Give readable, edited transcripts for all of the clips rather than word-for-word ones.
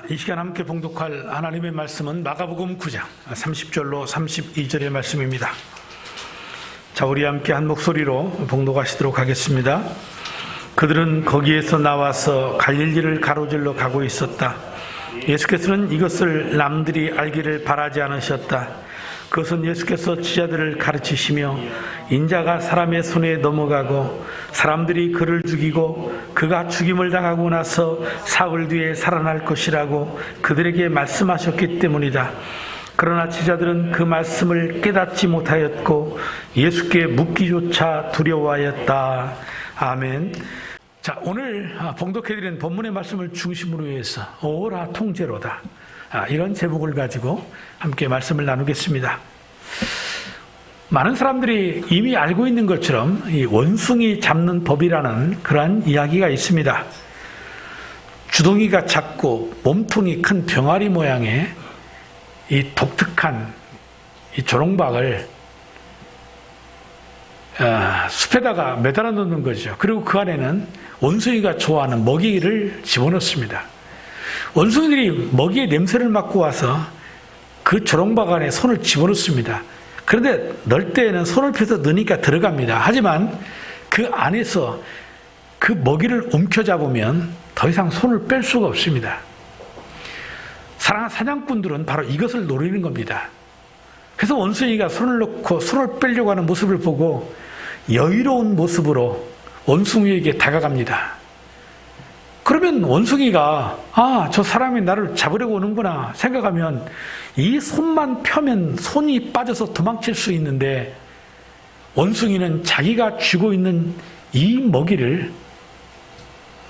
이 시간 함께 봉독할 하나님의 말씀은 마가복음 9장 30절로 32절의 말씀입니다. 자, 우리 함께 한 목소리로 봉독하시도록 하겠습니다. 그들은 거기에서 나와서 갈릴리를 가로질러 가고 있었다. 예수께서는 이것을 남들이 알기를 바라지 않으셨다. 그것은 예수께서 제자들을 가르치시며 인자가 사람의 손에 넘어가고 사람들이 그를 죽이고 그가 죽임을 당하고 나서 사흘 뒤에 살아날 것이라고 그들에게 말씀하셨기 때문이다. 그러나 제자들은 그 말씀을 깨닫지 못하였고 예수께 묻기조차 두려워하였다. 아멘. 자, 오늘 봉독해드린 본문의 말씀을 중심으로 해서 오라 통제로다, 이런 제목을 가지고 함께 말씀을 나누겠습니다. 많은 사람들이 이미 알고 있는 것처럼 이 원숭이 잡는 법이라는 그러한 이야기가 있습니다. 주둥이가 작고 몸통이 큰 병아리 모양의 이 독특한 이 조롱박을 숲에다가 매달아 놓는 거죠. 그리고 그 안에는 원숭이가 좋아하는 먹이를 집어넣습니다. 원숭이들이 먹이의 냄새를 맡고 와서 그 조롱박 안에 손을 집어넣습니다. 그런데 넣을 때에는 손을 펴서 넣으니까 들어갑니다. 하지만 그 안에서 그 먹이를 움켜잡으면 더 이상 손을 뺄 수가 없습니다. 사랑하는 사냥꾼들은 바로 이것을 노리는 겁니다. 그래서 원숭이가 손을 넣고 손을 빼려고 하는 모습을 보고 여유로운 모습으로 원숭이에게 다가갑니다. 그러면 원숭이가 저 사람이 나를 잡으려고 오는구나 생각하면 이 손만 펴면 손이 빠져서 도망칠 수 있는데, 원숭이는 자기가 쥐고 있는 이 먹이를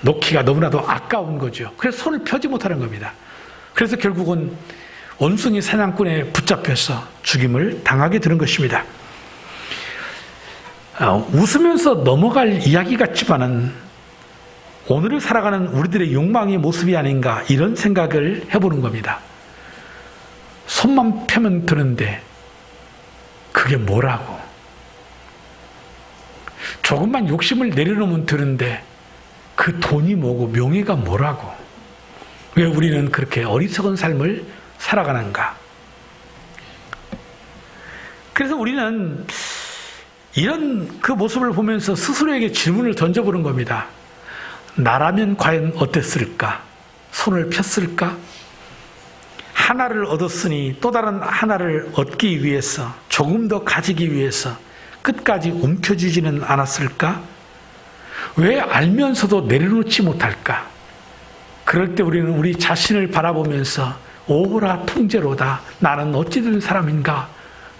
놓기가 너무나도 아까운 거죠. 그래서 손을 펴지 못하는 겁니다. 그래서 결국은 원숭이 사냥꾼에 붙잡혀서 죽임을 당하게 되는 것입니다. 웃으면서 넘어갈 이야기 같지만은 오늘을 살아가는 우리들의 욕망의 모습이 아닌가, 이런 생각을 해보는 겁니다. 손만 펴면 되는데 그게 뭐라고? 조금만 욕심을 내려놓으면 되는데 그 돈이 뭐고 명예가 뭐라고? 왜 우리는 그렇게 어리석은 삶을 살아가는가? 그래서 우리는 이런 그 모습을 보면서 스스로에게 질문을 던져보는 겁니다. 나라면 과연 어땠을까? 손을 폈을까? 하나를 얻었으니 또 다른 하나를 얻기 위해서, 조금 더 가지기 위해서 끝까지 움켜쥐지는 않았을까? 왜 알면서도 내려놓지 못할까? 그럴 때 우리는 우리 자신을 바라보면서 오라 통제로다, 나는 어찌 된 사람인가?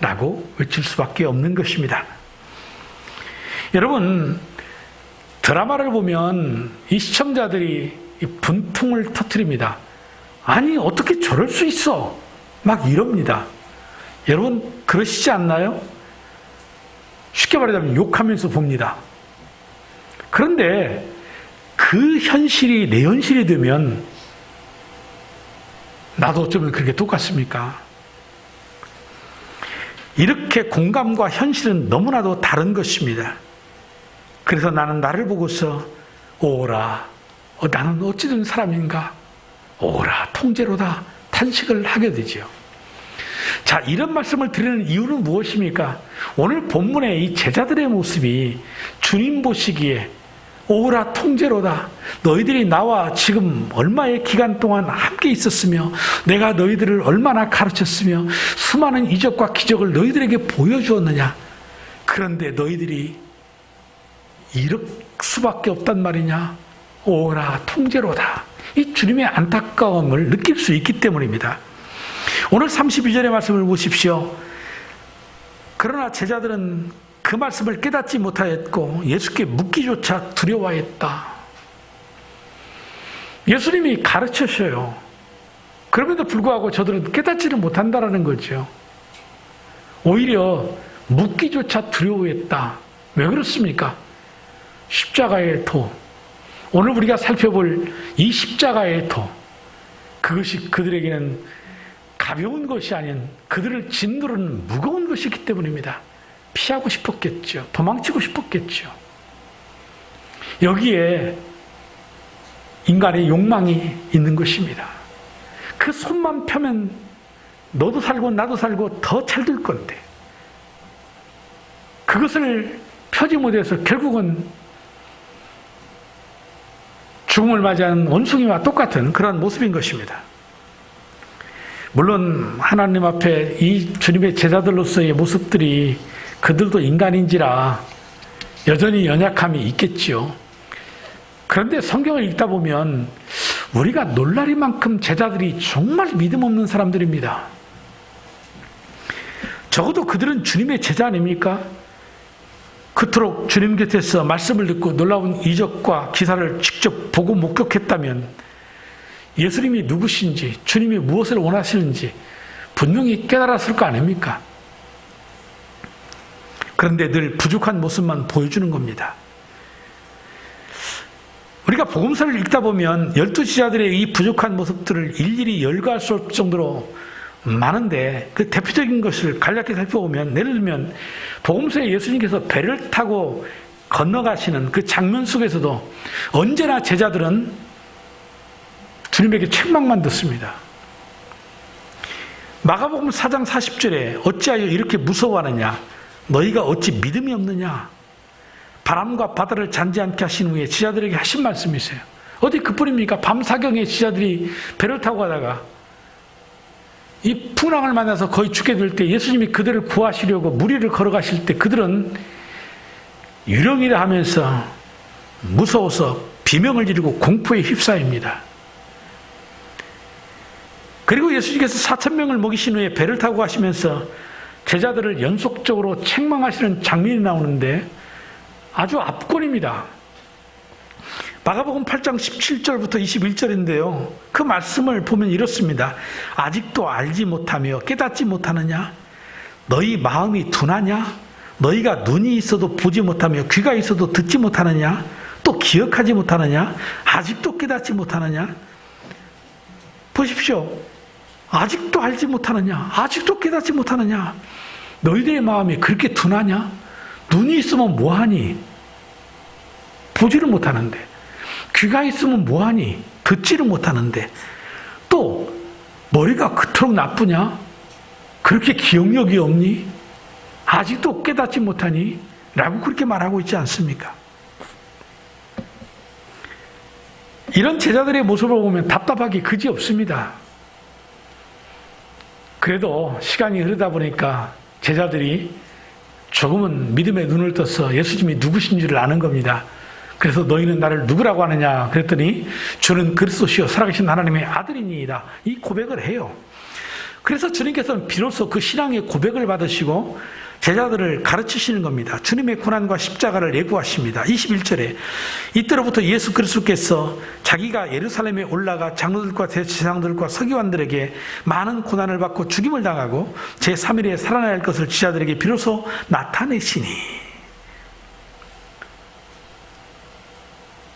라고 외칠 수밖에 없는 것입니다. 여러분, 드라마를 보면 이 시청자들이 이 분통을 터뜨립니다. 아니, 어떻게 저럴 수 있어? 막 이럽니다. 여러분, 그러시지 않나요? 쉽게 말하자면 욕하면서 봅니다. 그런데 그 현실이 내 현실이 되면 나도 어쩌면 그렇게 똑같습니까? 이렇게 공감과 현실은 너무나도 다른 것입니다. 그래서 나는 나를 보고서 오라, 나는 어찌 된 사람인가? 오라 통제로다, 탄식을 하게 되죠. 자, 이런 말씀을 드리는 이유는 무엇입니까? 오늘 본문의 이 제자들의 모습이 주님 보시기에 오라 통제로다, 너희들이 나와 지금 얼마의 기간 동안 함께 있었으며 내가 너희들을 얼마나 가르쳤으며 수많은 이적과 기적을 너희들에게 보여주었느냐, 그런데 너희들이 이럴 수밖에 없단 말이냐? 오라 통제로다. 이 주님의 안타까움을 느낄 수 있기 때문입니다. 오늘 32절의 말씀을 보십시오. 그러나 제자들은 그 말씀을 깨닫지 못하였고 예수께 묻기조차 두려워했다. 예수님이 가르치셔요. 그럼에도 불구하고 저들은 깨닫지를 못한다는 거죠. 오히려 묻기조차 두려워했다. 왜 그렇습니까? 십자가의 도, 오늘 우리가 살펴볼 이 십자가의 도, 그것이 그들에게는 가벼운 것이 아닌 그들을 짓누르는 무거운 것이기 때문입니다. 피하고 싶었겠죠. 도망치고 싶었겠죠. 여기에 인간의 욕망이 있는 것입니다. 그 손만 펴면 너도 살고 나도 살고 더 잘 될 건데 그것을 펴지 못해서 결국은 죽음을 맞이하는 원숭이와 똑같은 그런 모습인 것입니다. 물론 하나님 앞에 이 주님의 제자들로서의 모습들이 그들도 인간인지라 여전히 연약함이 있겠지요. 그런데 성경을 읽다 보면 우리가 놀라리만큼 제자들이 정말 믿음 없는 사람들입니다. 적어도 그들은 주님의 제자 아닙니까? 그토록 주님 곁에서 말씀을 듣고 놀라운 이적과 기사를 직접 보고 목격했다면 예수님이 누구신지, 주님이 무엇을 원하시는지 분명히 깨달았을 거 아닙니까? 그런데 늘 부족한 모습만 보여주는 겁니다. 우리가 복음서를 읽다 보면 12지자들의 이 부족한 모습들을 일일이 열거할 수 없을 정도로 많은데 그 대표적인 것을 간략히 살펴보면 예를 들면 복음서에 예수님께서 배를 타고 건너가시는 그 장면 속에서도 언제나 제자들은 주님에게 책망만 듣습니다. 마가복음 4장 40절에 어찌하여 이렇게 무서워하느냐 너희가 어찌 믿음이 없느냐 바람과 바다를 잔지 않게 하신 후에 지자들에게 하신 말씀이 있어요. 어디 그뿐입니까? 밤사경에 지자들이 배를 타고 가다가 이 풍랑을 만나서 거의 죽게 될 때 예수님이 그들을 구하시려고 무리를 걸어가실 때 그들은 유령이라 하면서 무서워서 비명을 지르고 공포에 휩싸입니다. 그리고 예수님께서 4,000명을 먹이신 후에 배를 타고 가시면서 제자들을 연속적으로 책망하시는 장면이 나오는데 아주 압권입니다. 마가복음 8장 17절부터 21절인데요. 그 말씀을 보면 이렇습니다. 아직도 알지 못하며 깨닫지 못하느냐? 너희 마음이 둔하냐? 너희가 눈이 있어도 보지 못하며 귀가 있어도 듣지 못하느냐? 또 기억하지 못하느냐? 아직도 깨닫지 못하느냐? 보십시오. 아직도 알지 못하느냐? 아직도 깨닫지 못하느냐? 너희들의 마음이 그렇게 둔하냐? 눈이 있으면 뭐하니? 보지를 못하는데. 귀가 있으면 뭐하니? 듣지를 못하는데. 또 머리가 그토록 나쁘냐? 그렇게 기억력이 없니? 아직도 깨닫지 못하니? 라고 그렇게 말하고 있지 않습니까? 이런 제자들의 모습을 보면 답답하기 그지 없습니다. 그래도 시간이 흐르다 보니까 제자들이 조금은 믿음의 눈을 떠서 예수님이 누구신지를 아는 겁니다. 그래서 너희는 나를 누구라고 하느냐 그랬더니 주는 그리스도시요 살아계신 하나님의 아들이니이다. 이 고백을 해요. 그래서 주님께서는 비로소 그 신앙의 고백을 받으시고 제자들을 가르치시는 겁니다. 주님의 고난과 십자가를 예고하십니다. 21절에 이때로부터 예수 그리스도께서 자기가 예루살렘에 올라가 장로들과 대제사장들과 서기관들에게 많은 고난을 받고 죽임을 당하고 제3일에 살아나야 할 것을 지자들에게 비로소 나타내시니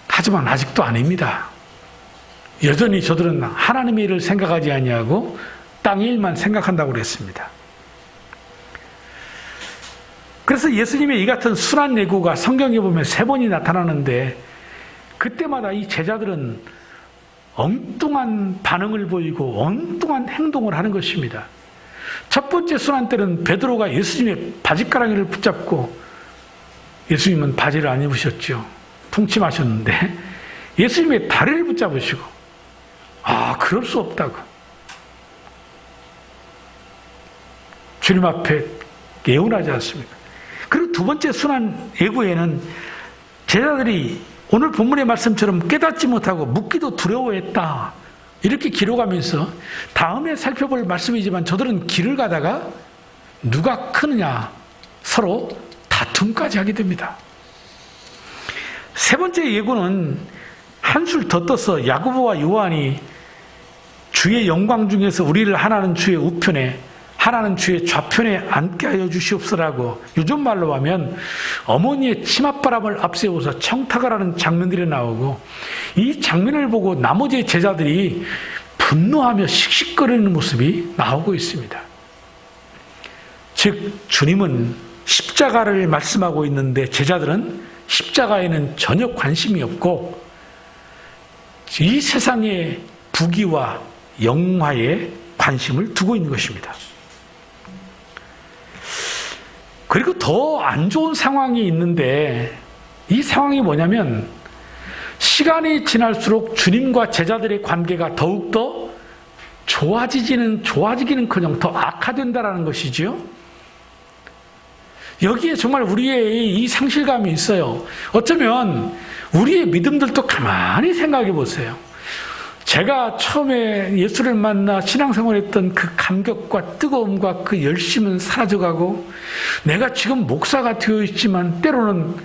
하지만 아직도 아닙니다. 여전히 저들은 하나님의 일을 생각하지 아니하고 땅의 일만 생각한다고 그랬습니다. 그래서 예수님의 이 같은 순한 예고가 성경에 보면 3번이 나타나는데 그때마다 이 제자들은 엉뚱한 반응을 보이고 엉뚱한 행동을 하는 것입니다. 첫 번째 순환 때는 베드로가 예수님의 바짓가랑이를 붙잡고 예수님은 바지를 안 입으셨죠. 통침하셨는데 예수님의 다리를 붙잡으시고 그럴 수 없다고 주님 앞에 예언하지 않습니까? 그리고 두 번째 순환 예고에는 제자들이 오늘 본문의 말씀처럼 깨닫지 못하고 묻기도 두려워했다 이렇게 기록하면서 다음에 살펴볼 말씀이지만 저들은 길을 가다가 누가 크느냐 서로 다툼까지 하게 됩니다. 세 번째 예고는 한술 더 떠서 야고보와 요한이 주의 영광 중에서 우리를 하나는 주의 우편에 하나는 주의 좌편에 앉게 하여 주시옵소라고 요즘 말로 하면 어머니의 치맛바람을 앞세워서 청탁을 하는 장면들이 나오고 이 장면을 보고 나머지 제자들이 분노하며 씩씩거리는 모습이 나오고 있습니다. 즉 주님은 십자가를 말씀하고 있는데 제자들은 십자가에는 전혀 관심이 없고 이 세상의 부귀와 영화에 관심을 두고 있는 것입니다. 그리고 더 안 좋은 상황이 있는데 이 상황이 뭐냐면 시간이 지날수록 주님과 제자들의 관계가 더욱더 좋아지기는커녕 더 악화된다라는 것이지요. 여기에 정말 우리의 이 상실감이 있어요. 어쩌면 우리의 믿음들도 가만히 생각해 보세요. 제가 처음에 예수를 만나 신앙생활했던 그 감격과 뜨거움과 그 열심은 사라져가고 내가 지금 목사가 되어 있지만 때로는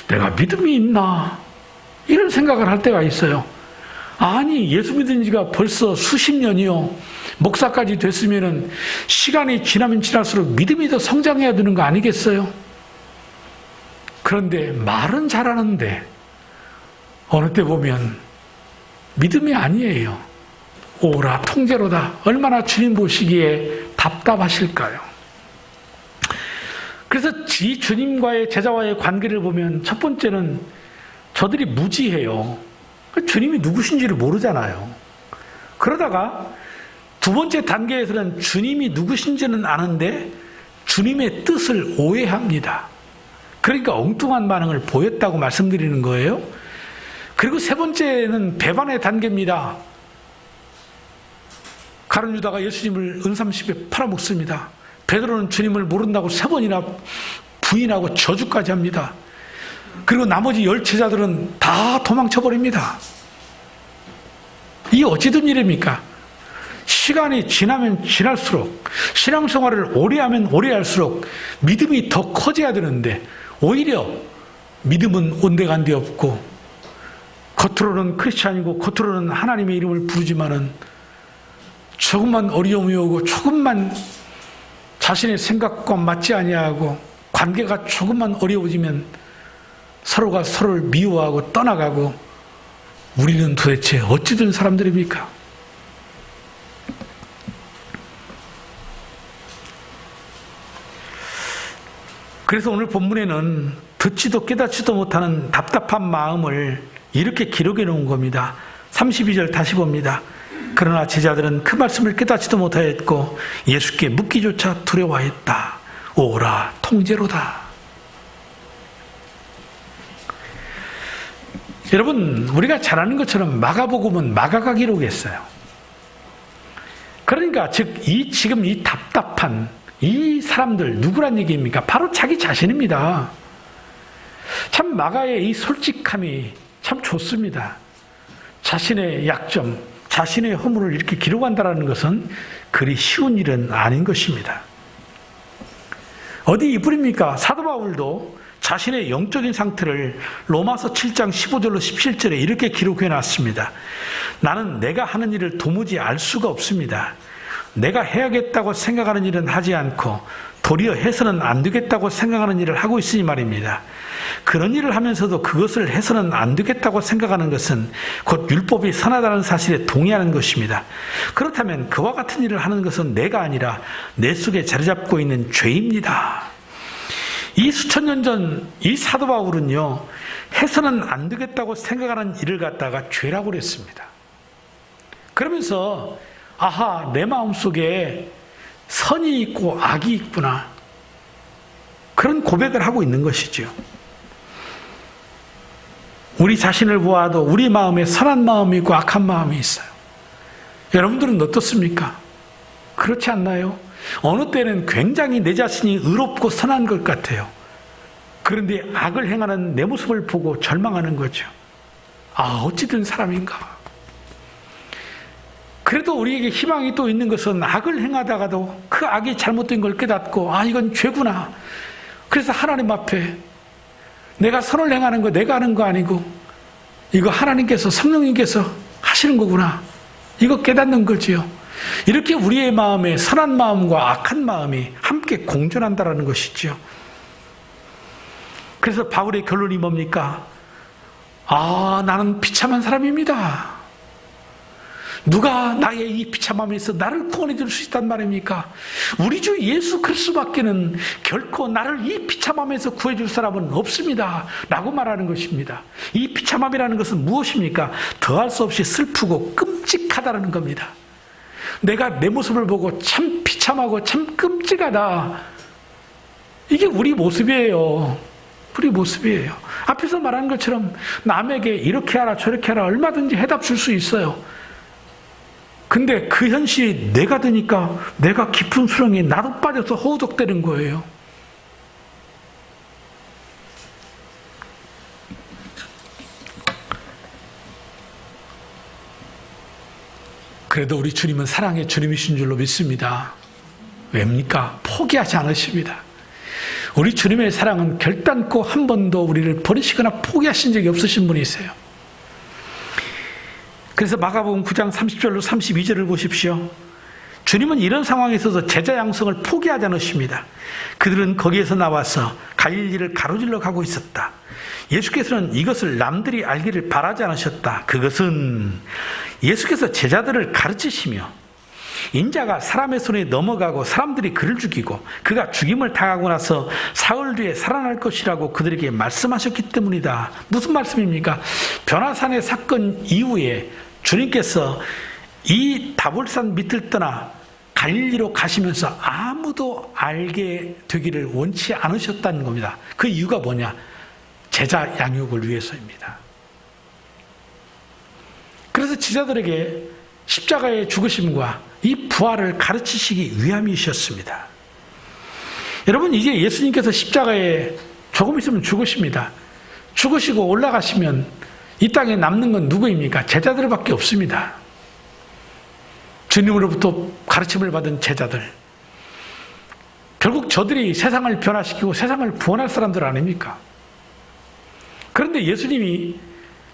내가 믿음이 있나 이런 생각을 할 때가 있어요. 아니 예수 믿은 지가 벌써 수십 년이요. 목사까지 됐으면 시간이 지나면 지날수록 믿음이 더 성장해야 되는 거 아니겠어요? 그런데 말은 잘하는데 어느 때 보면 믿음이 아니에요. 오라 통제로다. 얼마나 주님 보시기에 답답하실까요? 그래서 이 주님과의 제자와의 관계를 보면 첫 번째는 저들이 무지해요. 주님이 누구신지를 모르잖아요. 그러다가 두 번째 단계에서는 주님이 누구신지는 아는데 주님의 뜻을 오해합니다. 그러니까 엉뚱한 반응을 보였다고 말씀드리는 거예요. 그리고 세 번째는 배반의 단계입니다. 가룟 유다가 예수님을 은삼십에 팔아먹습니다. 베드로는 주님을 모른다고 3번이나 부인하고 저주까지 합니다. 그리고 나머지 10제자들은 다 도망쳐버립니다. 이게 어찌 된 일입니까? 시간이 지나면 지날수록 신앙생활을 오래하면 오래할수록 믿음이 더 커져야 되는데 오히려 믿음은 온데간데 없고 겉으로는 크리스찬이고 겉으로는 하나님의 이름을 부르지만은 조금만 어려움이 오고 조금만 자신의 생각과 맞지 아니하고 관계가 조금만 어려워지면 서로가 서로를 미워하고 떠나가고 우리는 도대체 어찌 된 사람들입니까? 그래서 오늘 본문에는 듣지도 깨닫지도 못하는 답답한 마음을 이렇게 기록해 놓은 겁니다. 32절 다시 봅니다. 그러나 제자들은 그 말씀을 깨닫지도 못하였고 예수께 묻기조차 두려워했다. 오라 통제로다. 여러분 우리가 잘 아는 것처럼 마가복음은 마가가 기록했어요. 그러니까 지금 이 답답한 이 사람들 누구란 얘기입니까? 바로 자기 자신입니다. 참 마가의 이 솔직함이 참 좋습니다. 자신의 약점, 자신의 허물을 이렇게 기록한다는 것은 그리 쉬운 일은 아닌 것입니다. 어디 이뿐입니까? 사도 바울도 자신의 영적인 상태를 로마서 7장 15절로 17절에 이렇게 기록해 놨습니다. 나는 내가 하는 일을 도무지 알 수가 없습니다. 내가 해야겠다고 생각하는 일은 하지 않고 도리어 해서는 안 되겠다고 생각하는 일을 하고 있으니 말입니다. 그런 일을 하면서도 그것을 해서는 안 되겠다고 생각하는 것은 곧 율법이 선하다는 사실에 동의하는 것입니다. 그렇다면 그와 같은 일을 하는 것은 내가 아니라 내 속에 자리 잡고 있는 죄입니다. 이 수천 년 전 이 사도 바울은요, 해서는 안 되겠다고 생각하는 일을 갖다가 죄라고 그랬습니다. 그러면서 아하, 내 마음속에 선이 있고 악이 있구나, 그런 고백을 하고 있는 것이죠. 우리 자신을 보아도 우리 마음에 선한 마음이 있고 악한 마음이 있어요. 여러분들은 어떻습니까? 그렇지 않나요? 어느 때는 굉장히 내 자신이 의롭고 선한 것 같아요. 그런데 악을 행하는 내 모습을 보고 절망하는 거죠. 아, 어찌된 사람인가. 그래도 우리에게 희망이 또 있는 것은 악을 행하다가도 그 악이 잘못된 걸 깨닫고 아, 이건 죄구나. 그래서 하나님 앞에 내가 선을 행하는 거 내가 하는 거 아니고 이거 하나님께서 성령님께서 하시는 거구나. 이거 깨닫는 거지요. 이렇게 우리의 마음에 선한 마음과 악한 마음이 함께 공존한다는 것이죠. 그래서 바울의 결론이 뭡니까? 아, 나는 비참한 사람입니다. 누가 나의 이 비참함에서 나를 구원해 줄 수 있단 말입니까? 우리 주 예수 그리스도밖에는 결코 나를 이 비참함에서 구해 줄 사람은 없습니다 라고 말하는 것입니다. 이 비참함이라는 것은 무엇입니까? 더할 수 없이 슬프고 끔찍하다는 겁니다. 내가 내 모습을 보고 참 비참하고 참 끔찍하다. 이게 우리 모습이에요. 우리 모습이에요. 앞에서 말한 것처럼 남에게 이렇게 하라 저렇게 하라 얼마든지 해답 줄 수 있어요. 근데 그 현실이 내가 되니까 내가 깊은 수렁에 나도 빠져서 허우적대는 거예요. 그래도 우리 주님은 사랑의 주님이신 줄로 믿습니다. 왜입니까? 포기하지 않으십니다. 우리 주님의 사랑은 결단코 한 번도 우리를 버리시거나 포기하신 적이 없으신 분이세요. 그래서 마가복음 9장 30절로 32절을 보십시오. 주님은 이런 상황에 있어서 제자 양성을 포기하지 않으십니다. 그들은 거기에서 나와서 갈릴리를 가로질러 가고 있었다. 예수께서는 이것을 남들이 알기를 바라지 않으셨다. 그것은 예수께서 제자들을 가르치시며 인자가 사람의 손에 넘어가고 사람들이 그를 죽이고 그가 죽임을 당하고 나서 사흘 뒤에 살아날 것이라고 그들에게 말씀하셨기 때문이다. 무슨 말씀입니까? 변화산의 사건 이후에 주님께서 이 다볼산 밑을 떠나 갈릴리로 가시면서 아무도 알게 되기를 원치 않으셨다는 겁니다. 그 이유가 뭐냐? 제자 양육을 위해서입니다. 그래서 제자들에게 십자가의 죽으심과 이 부활을 가르치시기 위함이셨습니다. 여러분, 이제 예수님께서 십자가에 조금 있으면 죽으십니다. 죽으시고 올라가시면 이 땅에 남는 건 누구입니까? 제자들밖에 없습니다. 주님으로부터 가르침을 받은 제자들. 결국 저들이 세상을 변화시키고 세상을 구원할 사람들 아닙니까? 그런데 예수님이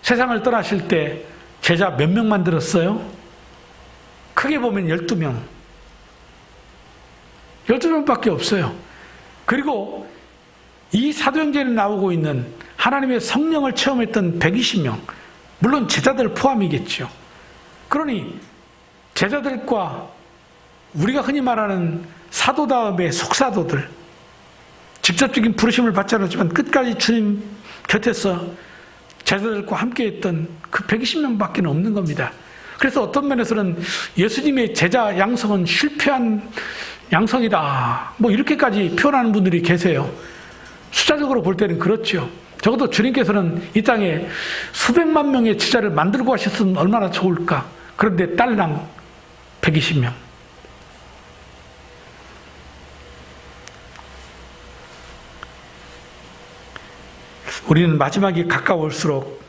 세상을 떠나실 때 제자 몇 명 만들었어요? 크게 보면 12명. 12명밖에 없어요. 그리고 이 사도행전에 나오고 있는 하나님의 성령을 체험했던 120명. 물론 제자들 포함이겠죠. 그러니 제자들과 우리가 흔히 말하는 사도 다음의 속사도들, 직접적인 부르심을 받지 않았지만 끝까지 주님 곁에서 제자들과 함께했던 그 120명밖에 없는 겁니다. 그래서 어떤 면에서는 예수님의 제자 양성은 실패한 양성이다, 뭐 이렇게까지 표현하는 분들이 계세요. 숫자적으로 볼 때는 그렇죠. 적어도 주님께서는 이 땅에 수백만 명의 제자를 만들고 하셨으면 얼마나 좋을까. 그런데 딸랑 120명. 우리는 마지막이 가까울수록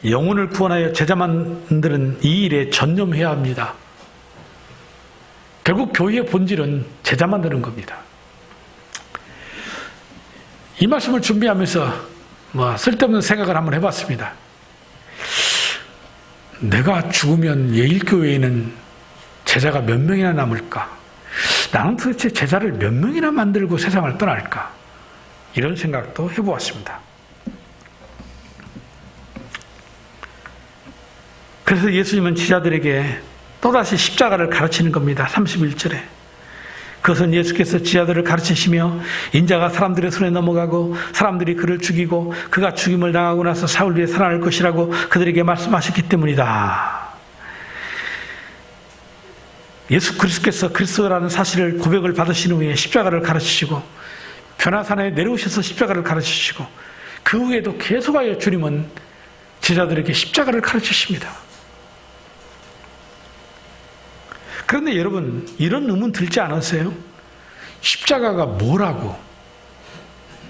영혼을 구원하여 제자 만드는 이 일에 전념해야 합니다. 결국 교회의 본질은 제자 만드는 겁니다. 이 말씀을 준비하면서 쓸데없는 생각을 한번 해봤습니다. 내가 죽으면 예일교회에는 제자가 몇 명이나 남을까? 나는 도대체 제자를 몇 명이나 만들고 세상을 떠날까? 이런 생각도 해보았습니다. 그래서 예수님은 제자들에게 또다시 십자가를 가르치는 겁니다. 31절에. 그것은 예수께서 제자들을 가르치시며 인자가 사람들의 손에 넘어가고 사람들이 그를 죽이고 그가 죽임을 당하고 나서 사흘 뒤에 살아날 것이라고 그들에게 말씀하셨기 때문이다. 예수 그리스도께서 그리스도라는 사실을 고백을 받으신 후에 십자가를 가르치시고 변화산에 내려오셔서 십자가를 가르치시고 그 후에도 계속하여 주님은 제자들에게 십자가를 가르치십니다. 그런데 여러분, 이런 의문 들지 않으세요? 십자가가 뭐라고?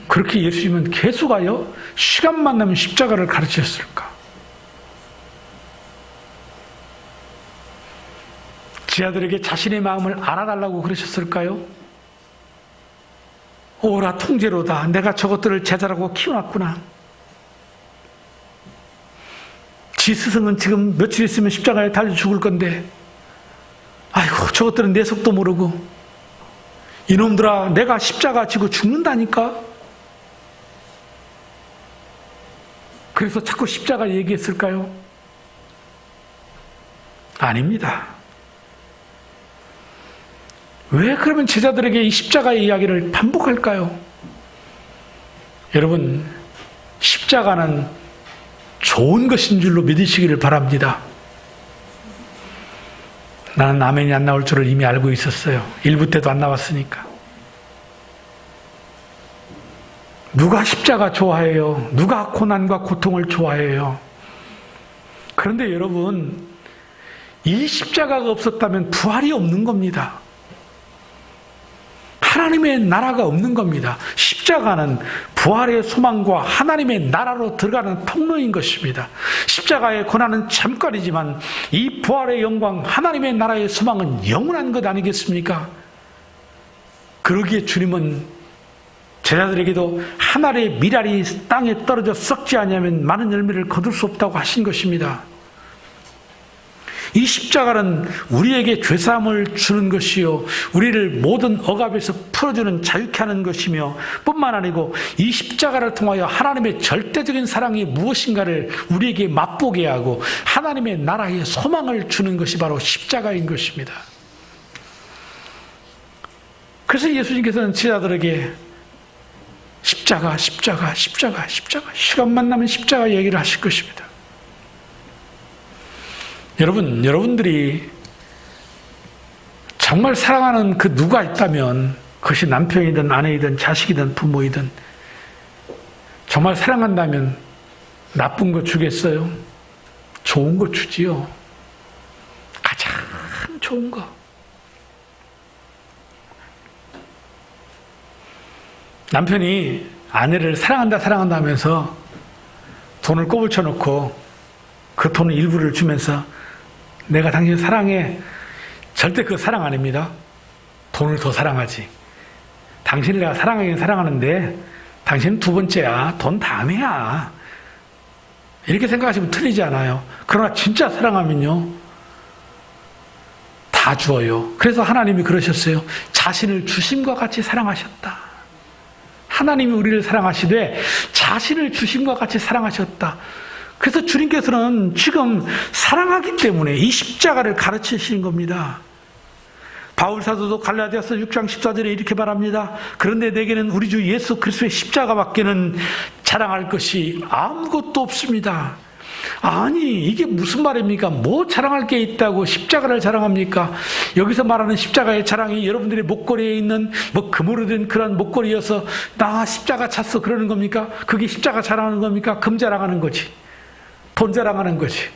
그렇게 예수님은 계속하여 시간만 나면 십자가를 가르치셨을까? 제자들에게 자신의 마음을 알아달라고 그러셨을까요? 오라 통제로다. 내가 저것들을 제자라고 키워놨구나. 지 스승은 지금 며칠 있으면 십자가에 달려 죽을 건데 아이고 저것들은 내 속도 모르고 이놈들아 내가 십자가 지고 죽는다니까. 그래서 자꾸 십자가 얘기했을까요? 아닙니다. 왜 그러면 제자들에게 이 십자가의 이야기를 반복할까요? 여러분, 십자가는 좋은 것인 줄로 믿으시기를 바랍니다. 나는 아멘이 안 나올 줄을 이미 알고 있었어요. 1부 때도 안 나왔으니까. 누가 십자가 좋아해요? 누가 고난과 고통을 좋아해요? 그런데 여러분, 이 십자가가 없었다면 부활이 없는 겁니다. 하나님의 나라가 없는 겁니다. 십자가는 부활의 소망과 하나님의 나라로 들어가는 통로인 것입니다. 십자가의 고난은 잠깐이지만 이 부활의 영광, 하나님의 나라의 소망은 영원한 것 아니겠습니까? 그러기에 주님은 제자들에게도 한 알의 밀알이 땅에 떨어져 썩지 아니하면 많은 열매를 거둘 수 없다고 하신 것입니다. 이 십자가는 우리에게 죄사함을 주는 것이요, 우리를 모든 억압에서 풀어주는 자유케 하는 것이며, 뿐만 아니고 이 십자가를 통하여 하나님의 절대적인 사랑이 무엇인가를 우리에게 맛보게 하고 하나님의 나라의 소망을 주는 것이 바로 십자가인 것입니다. 그래서 예수님께서는 제자들에게 십자가, 십자가, 십자가, 십자가, 시간만 나면 십자가 얘기를 하실 것입니다. 여러분들이 정말 사랑하는 그 누가 있다면, 그것이 남편이든 아내이든 자식이든 부모이든, 정말 사랑한다면 나쁜 거 주겠어요? 좋은 거 주지요. 가장 좋은 거. 남편이 아내를 사랑한다 하면서 돈을 꼬불쳐 놓고 그 돈의 일부를 주면서 내가 당신 사랑해. 절대 그 사랑 아닙니다. 돈을 더 사랑하지. 당신을 내가 사랑하긴 사랑하는데 당신은 두 번째야. 돈 다음이야. 이렇게 생각하시면 틀리지 않아요. 그러나 진짜 사랑하면요, 다 주어요. 그래서 하나님이 그러셨어요. 자신을 주심과 같이 사랑하셨다. 하나님이 우리를 사랑하시되 자신을 주심과 같이 사랑하셨다. 그래서 주님께서는 지금 사랑하기 때문에 이 십자가를 가르치시는 겁니다. 바울 사도도 갈라디아서 6장 14절에 이렇게 말합니다. 그런데 내게는 우리 주 예수 그리스도의 십자가밖에는 자랑할 것이 아무것도 없습니다. 아니, 이게 무슨 말입니까? 뭐 자랑할 게 있다고 십자가를 자랑합니까? 여기서 말하는 십자가의 자랑이 여러분들의 목걸이에 있는 뭐 금으로 된 그런 목걸이여서 나 십자가 찼어 그러는 겁니까? 그게 십자가 자랑하는 겁니까? 금 자랑하는 거지. 돈 자랑하는 거지.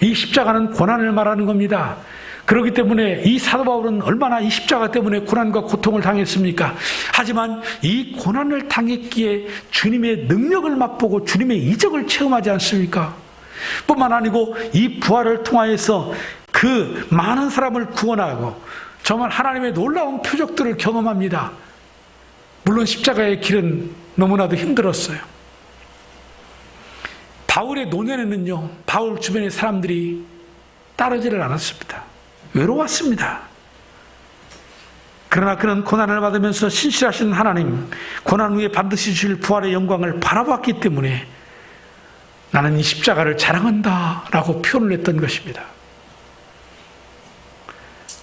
이 십자가는 고난을 말하는 겁니다. 그렇기 때문에 이 사도 바울은 얼마나 이 십자가 때문에 고난과 고통을 당했습니까? 하지만 이 고난을 당했기에 주님의 능력을 맛보고 주님의 이적을 체험하지 않습니까? 뿐만 아니고 이 부활을 통하여서 그 많은 사람을 구원하고 정말 하나님의 놀라운 표적들을 경험합니다. 물론 십자가의 길은 너무나도 힘들었어요. 바울의 노년에는요, 바울 주변의 사람들이 따르지를 않았습니다. 외로웠습니다. 그러나 그는 고난을 받으면서 신실하신 하나님, 고난 후에 반드시 주실 부활의 영광을 바라봤기 때문에 나는 이 십자가를 자랑한다 라고 표현을 했던 것입니다.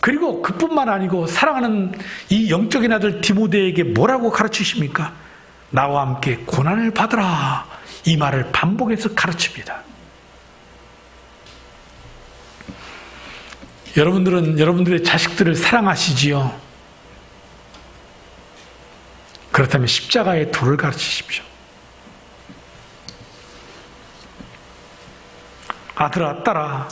그리고 그뿐만 아니고 사랑하는 이 영적인 아들 디모데에게 뭐라고 가르치십니까? 나와 함께 고난을 받으라, 이 말을 반복해서 가르칩니다. 여러분들은 여러분들의 자식들을 사랑하시지요? 그렇다면 십자가의 도를 가르치십시오. 아들아, 딸아,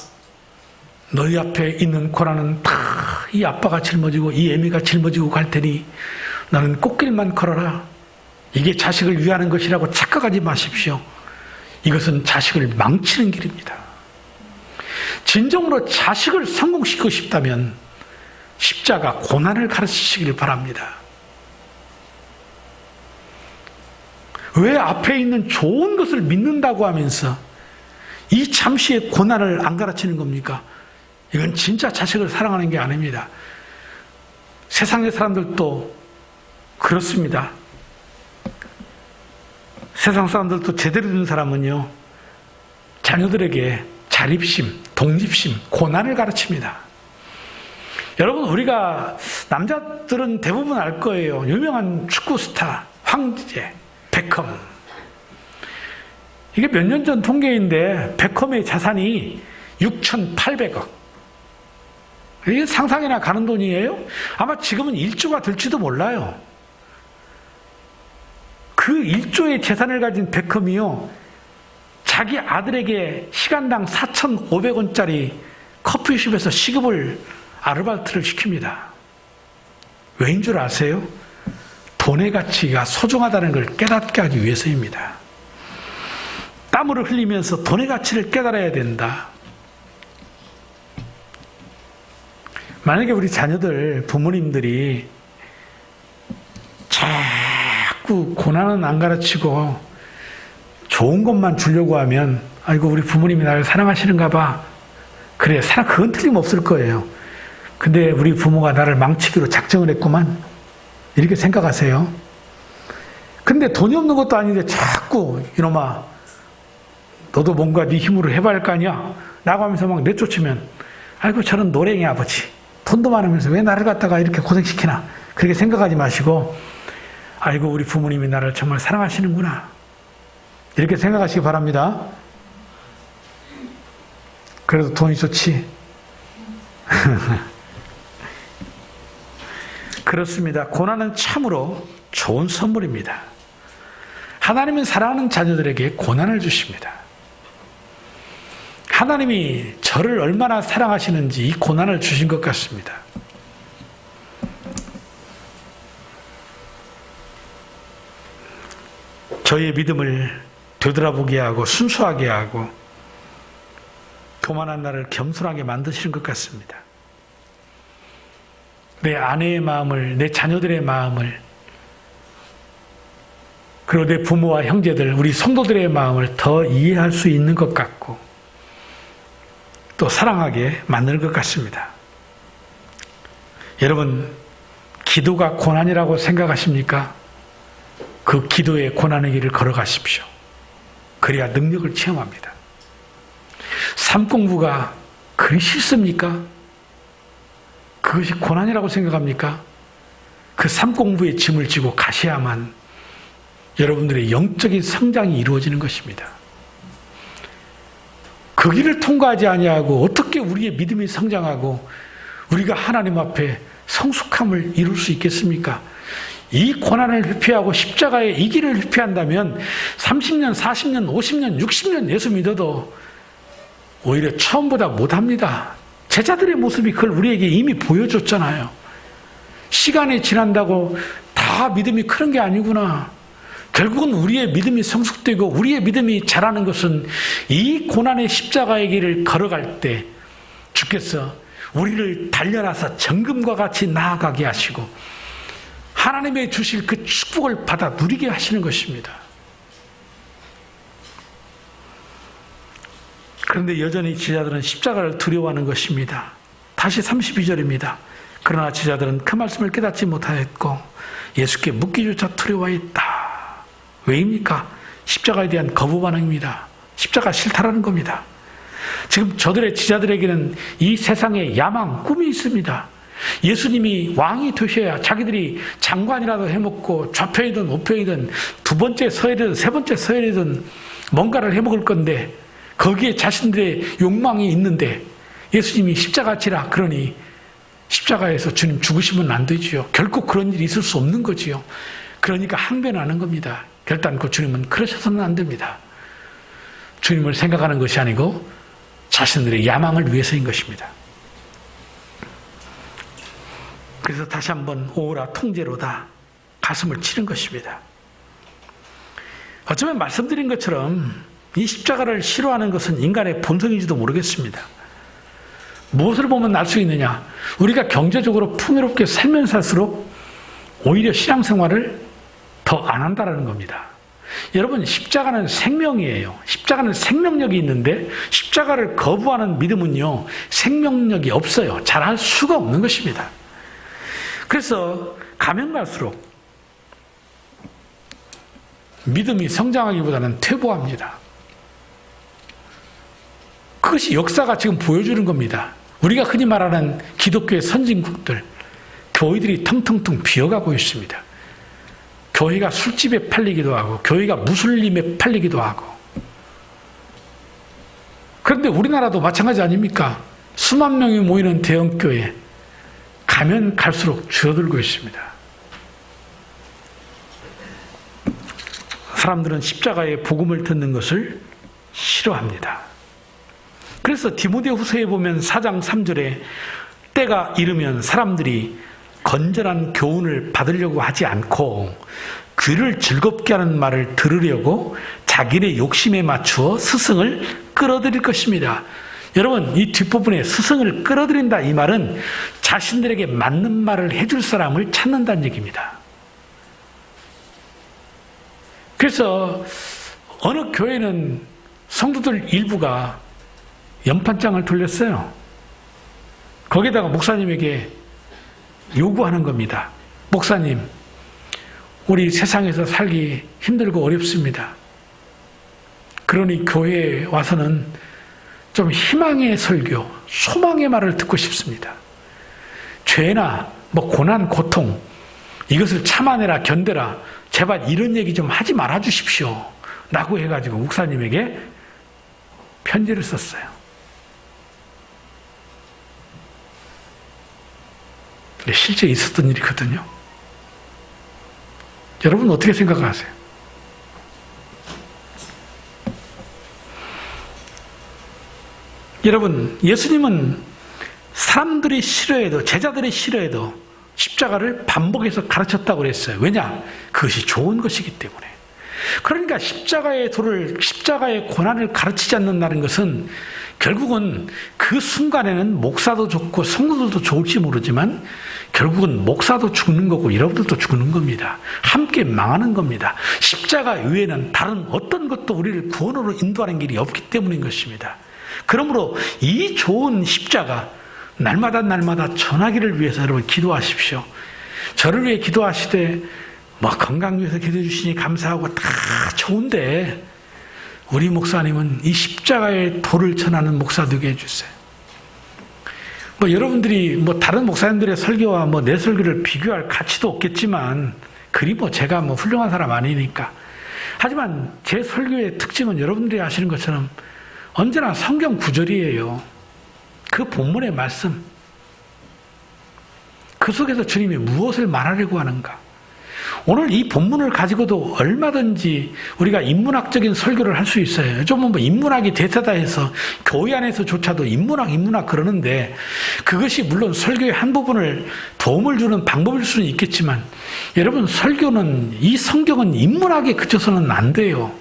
너희 앞에 있는 고난은 다 이 아빠가 짊어지고 이 애미가 짊어지고 갈 테니 너는 꽃길만 걸어라. 이게 자식을 위하는 것이라고 착각하지 마십시오. 이것은 자식을 망치는 길입니다. 진정으로 자식을 성공시키고 싶다면 십자가 고난을 가르치시기를 바랍니다. 왜 앞에 있는 좋은 것을 믿는다고 하면서 이 잠시의 고난을 안 가르치는 겁니까? 이건 진짜 자식을 사랑하는 게 아닙니다. 세상의 사람들도 그렇습니다. 세상 사람들도 제대로 된 사람은요, 자녀들에게 자립심, 독립심, 고난을 가르칩니다. 여러분, 우리가 남자들은 대부분 알 거예요. 유명한 축구 스타 황제 베컴. 이게 몇 년 전 통계인데 베컴의 자산이 6,800억. 이게 상상이나 가는 돈이에요? 아마 지금은 1조가 될지도 몰라요. 그 1조의 재산을 가진 베컴이요, 자기 아들에게 시간당 4,500원짜리 커피숍에서 시급을 아르바이트를 시킵니다. 왜인 줄 아세요? 돈의 가치가 소중하다는 걸 깨닫게 하기 위해서입니다. 땀을 흘리면서 돈의 가치를 깨달아야 된다. 만약에 우리 자녀들, 부모님들이 자꾸 고난은 안 가르치고 좋은 것만 주려고 하면, 아이고, 우리 부모님이 나를 사랑하시는가 봐. 그래, 그건 틀림없을 거예요. 근데 우리 부모가 나를 망치기로 작정을 했구만. 이렇게 생각하세요. 근데 돈이 없는 것도 아닌데 자꾸 이놈아, 너도 뭔가 네 힘으로 해봐야 할 거 아니야? 라고 하면서 막 내쫓으면, 아이고, 저런 노랭이 아버지. 돈도 많으면서 왜 나를 갖다가 이렇게 고생시키나. 그렇게 생각하지 마시고, 아이고, 우리 부모님이 나를 정말 사랑하시는구나. 이렇게 생각하시기 바랍니다. 그래도 돈이 좋지. 그렇습니다. 고난은 참으로 좋은 선물입니다. 하나님은 사랑하는 자녀들에게 고난을 주십니다. 하나님이 저를 얼마나 사랑하시는지 이 고난을 주신 것 같습니다. 저의 믿음을 되돌아보게 하고 순수하게 하고 교만한 나를 겸손하게 만드시는 것 같습니다. 내 아내의 마음을, 내 자녀들의 마음을, 그리고 내 부모와 형제들, 우리 성도들의 마음을 더 이해할 수 있는 것 같고 또 사랑하게 만드는 것 같습니다. 여러분, 기도가 고난이라고 생각하십니까? 그 기도의 고난의 길을 걸어가십시오. 그래야 능력을 체험합니다. 삶 공부가 그리 싫습니까? 그것이 고난이라고 생각합니까? 그 삶 공부의 짐을 지고 가셔야만 여러분들의 영적인 성장이 이루어지는 것입니다. 그 길을 통과하지 아니하고 어떻게 우리의 믿음이 성장하고 우리가 하나님 앞에 성숙함을 이룰 수 있겠습니까? 이 고난을 회피하고 십자가의 이 길을 회피한다면 30년, 40년, 50년, 60년 예수 믿어도 오히려 처음보다 못합니다. 제자들의 모습이 그걸 우리에게 이미 보여줬잖아요. 시간이 지난다고 다 믿음이 크는 게 아니구나. 결국은 우리의 믿음이 성숙되고 우리의 믿음이 자라는 것은 이 고난의 십자가의 길을 걸어갈 때 주께서 우리를 달려나서 정금과 같이 나아가게 하시고 하나님의 주실 그 축복을 받아 누리게 하시는 것입니다. 그런데 여전히 제자들은 십자가를 두려워하는 것입니다. 다시 32절입니다. 그러나 제자들은 그 말씀을 깨닫지 못하였고 예수께 묻기조차 두려워했다. 왜입니까? 십자가에 대한 거부 반응입니다. 십자가 싫다라는 겁니다. 지금 저들의 제자들에게는 이 세상에 야망, 꿈이 있습니다. 예수님이 왕이 되셔야 자기들이 장관이라도 해먹고 좌표이든 우표이든 두 번째 서열이든 세 번째 서열이든 뭔가를 해먹을 건데 거기에 자신들의 욕망이 있는데 예수님이 십자가 지라 그러니 십자가에서 주님 죽으시면 안 되지요. 결코 그런 일이 있을 수 없는 거지요. 그러니까 항변하는 겁니다. 결단코 주님은 그러셔서는 안 됩니다. 주님을 생각하는 것이 아니고 자신들의 야망을 위해서인 것입니다. 그래서 다시 한번 오라 통제로다 가슴을 치는 것입니다. 어쩌면 말씀드린 것처럼 이 십자가를 싫어하는 것은 인간의 본성인지도 모르겠습니다. 무엇을 보면 알 수 있느냐? 우리가 경제적으로 풍요롭게 살면 살수록 오히려 신앙생활을 더 안 한다는 겁니다. 여러분, 십자가는 생명이에요. 십자가는 생명력이 있는데 십자가를 거부하는 믿음은요, 생명력이 없어요. 잘할 수가 없는 것입니다. 그래서 가면 갈수록 믿음이 성장하기보다는 퇴보합니다. 그것이 역사가 지금 보여주는 겁니다. 우리가 흔히 말하는 기독교의 선진국들, 교회들이 텅텅텅 비어가고 있습니다. 교회가 술집에 팔리기도 하고 교회가 무슬림에 팔리기도 하고. 그런데 우리나라도 마찬가지 아닙니까? 수만 명이 모이는 대형교회 가면 갈수록 줄어들고 있습니다. 사람들은 십자가의 복음을 듣는 것을 싫어합니다. 그래서 디모데후서에 보면 4장 3절에 때가 이르면 사람들이 건전한 교훈을 받으려고 하지 않고 귀를 즐겁게 하는 말을 들으려고 자기의 욕심에 맞추어 스승을 끌어들일 것입니다. 여러분, 이 뒷부분에 스승을 끌어들인다 이 말은 자신들에게 맞는 말을 해줄 사람을 찾는다는 얘기입니다. 그래서 어느 교회는 성도들 일부가 연판장을 돌렸어요. 거기다가 목사님에게 요구하는 겁니다. 목사님, 우리 세상에서 살기 힘들고 어렵습니다. 그러니 교회에 와서는 좀 희망의 설교, 소망의 말을 듣고 싶습니다. 죄나 고난, 고통 이것을 참아내라, 견뎌라. 제발 이런 얘기 좀 하지 말아 주십시오. 라고 해가지고 목사님에게 편지를 썼어요. 근데 실제 있었던 일이거든요. 여러분 어떻게 생각하세요? 여러분, 예수님은 사람들이 싫어해도, 제자들이 싫어해도 십자가를 반복해서 가르쳤다고 그랬어요. 왜냐? 그것이 좋은 것이기 때문에. 그러니까 십자가의 도를, 십자가의 고난을 가르치지 않는다는 것은 결국은 그 순간에는 목사도 좋고 성도들도 좋을지 모르지만 결국은 목사도 죽는 거고 여러분들도 죽는 겁니다. 함께 망하는 겁니다. 십자가 외에는 다른 어떤 것도 우리를 구원으로 인도하는 길이 없기 때문인 것입니다. 그러므로 이 좋은 십자가 날마다 전하기를 위해서 여러분 기도하십시오. 저를 위해 기도하시되 건강 위해서 기도해 주시니 감사하고 다 좋은데 우리 목사님은 이 십자가의 도를 전하는 목사 되게 해주세요. 여러분들이 다른 목사님들의 설교와 내 설교를 비교할 가치도 없겠지만 그리 제가 훌륭한 사람 아니니까. 하지만 제 설교의 특징은 여러분들이 아시는 것처럼 언제나 성경 구절이에요. 그 본문의 말씀. 그 속에서 주님이 무엇을 말하려고 하는가. 오늘 이 본문을 가지고도 얼마든지 우리가 인문학적인 설교를 할 수 있어요. 좀 인문학이 대세다 해서 교회 안에서조차도 인문학 그러는데 그것이 물론 설교의 한 부분을 도움을 주는 방법일 수는 있겠지만 여러분, 설교는, 이 성경은 인문학에 그쳐서는 안 돼요.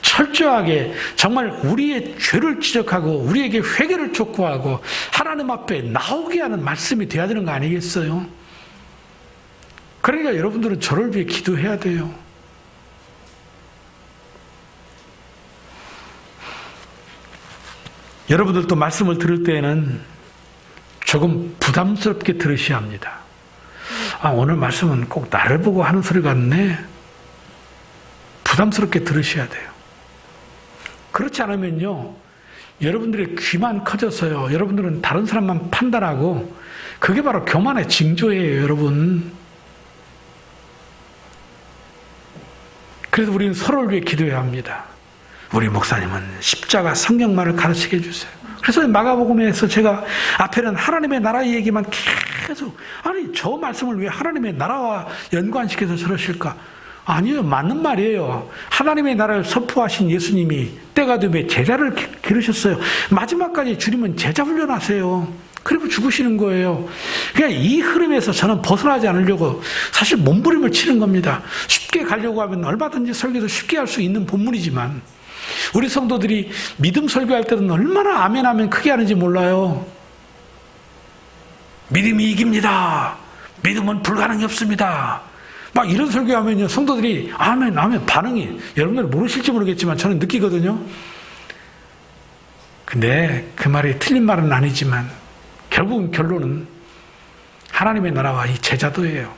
철저하게 정말 우리의 죄를 지적하고 우리에게 회개를 촉구하고 하나님 앞에 나오게 하는 말씀이 돼야 되는 거 아니겠어요? 그러니까 여러분들은 저를 위해 기도해야 돼요. 여러분들도 말씀을 들을 때에는 조금 부담스럽게 들으셔야 합니다. 오늘 말씀은 꼭 나를 보고 하는 소리 같네. 부담스럽게 들으셔야 돼요. 그렇지 않으면요, 여러분들의 귀만 커져서요, 여러분들은 다른 사람만 판단하고 그게 바로 교만의 징조예요, 여러분. 그래서 우리는 서로를 위해 기도해야 합니다. 우리 목사님은 십자가 성경만을 가르치게 해주세요. 그래서 마가복음에서 제가 앞에는 하나님의 나라 얘기만 계속, 저 말씀을 왜 하나님의 나라와 연관시켜서 저러실까? 아니요, 맞는 말이에요. 하나님의 나라를 선포하신 예수님이 때가 되면 제자를 기르셨어요. 마지막까지 주님은 제자 훈련하세요. 그리고 죽으시는 거예요. 그냥 이 흐름에서 저는 벗어나지 않으려고 사실 몸부림을 치는 겁니다. 쉽게 가려고 하면 얼마든지 설교도 쉽게 할 수 있는 본문이지만 우리 성도들이 믿음 설교할 때는 얼마나 아멘 크게 하는지 몰라요. 믿음이 이깁니다. 믿음은 불가능이 없습니다. 이런 설교하면요, 성도들이 아멘 반응이, 여러분들 모르실지 모르겠지만 저는 느끼거든요. 근데 그 말이 틀린 말은 아니지만 결국은 결론은 하나님의 나라와 이 제자도예요.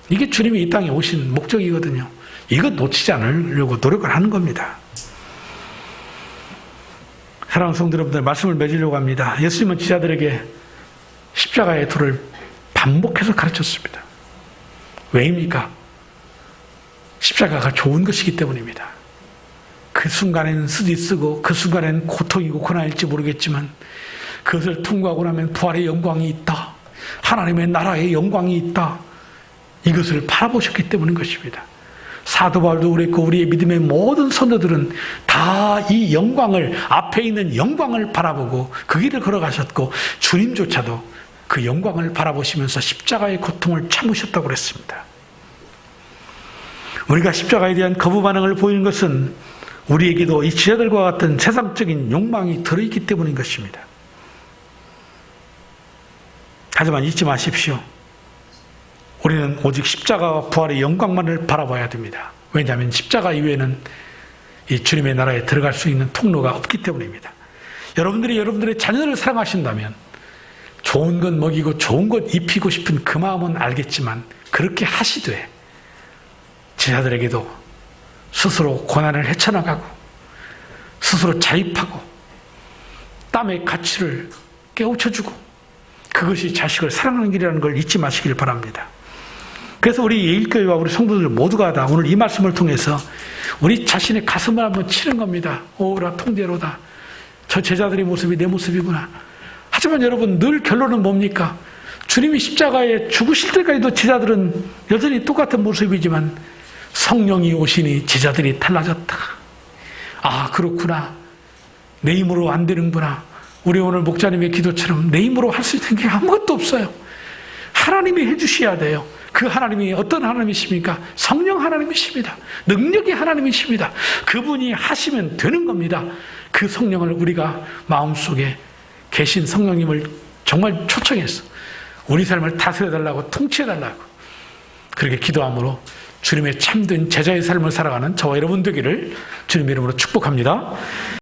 이게 주님이 이 땅에 오신 목적이거든요. 이거 놓치지 않으려고 노력을 하는 겁니다. 사랑하는 성도 여러분들, 말씀을 맺으려고 합니다. 예수님은 제자들에게 십자가의 도를 반복해서 가르쳤습니다. 왜입니까? 십자가가 좋은 것이기 때문입니다. 그 순간에는 쓰디쓰고 그 순간에는 고통이고 고난일지 모르겠지만 그것을 통과하고 나면 부활의 영광이 있다. 하나님의 나라의 영광이 있다. 이것을 바라보셨기 때문인 것입니다. 사도 바울도 그랬고 우리의 믿음의 모든 선도들은 다 이 영광을, 앞에 있는 영광을 바라보고 그 길을 걸어가셨고 주님조차도 그 영광을 바라보시면서 십자가의 고통을 참으셨다고 그랬습니다. 우리가 십자가에 대한 거부 반응을 보이는 것은 우리에게도 이 제자들과 같은 세상적인 욕망이 들어있기 때문인 것입니다. 하지만 잊지 마십시오. 우리는 오직 십자가와 부활의 영광만을 바라봐야 됩니다. 왜냐하면 십자가 이외에는 이 주님의 나라에 들어갈 수 있는 통로가 없기 때문입니다. 여러분들이 여러분들의 자녀를 사랑하신다면 좋은 것 먹이고 좋은 것 입히고 싶은 그 마음은 알겠지만 그렇게 하시되 제자들에게도 스스로 고난을 헤쳐나가고 스스로 자립하고 땀의 가치를 깨우쳐주고 그것이 자식을 사랑하는 길이라는 걸 잊지 마시길 바랍니다. 그래서 우리 예일교회와 우리 성도들 모두가 다 오늘 이 말씀을 통해서 우리 자신의 가슴을 한번 치는 겁니다. 오라 통제로다. 저 제자들의 모습이 내 모습이구나. 하지만 여러분 늘 결론은 뭡니까? 주님이 십자가에 죽으실 때까지도 제자들은 여전히 똑같은 모습이지만 성령이 오시니 제자들이 달라졌다. 아 그렇구나. 내 힘으로 안 되는구나. 우리 오늘 목자님의 기도처럼 내 힘으로 할 수 있는 게 아무것도 없어요. 하나님이 해주셔야 돼요. 그 하나님이 어떤 하나님이십니까? 성령 하나님이십니다. 능력의 하나님이십니다. 그분이 하시면 되는 겁니다. 그 성령을 우리가 마음속에 계신 성령님을 정말 초청해서 우리 삶을 다스려달라고 통치해달라고 그렇게 기도함으로 주님의 참된 제자의 삶을 살아가는 저와 여러분 되기를 주님의 이름으로 축복합니다.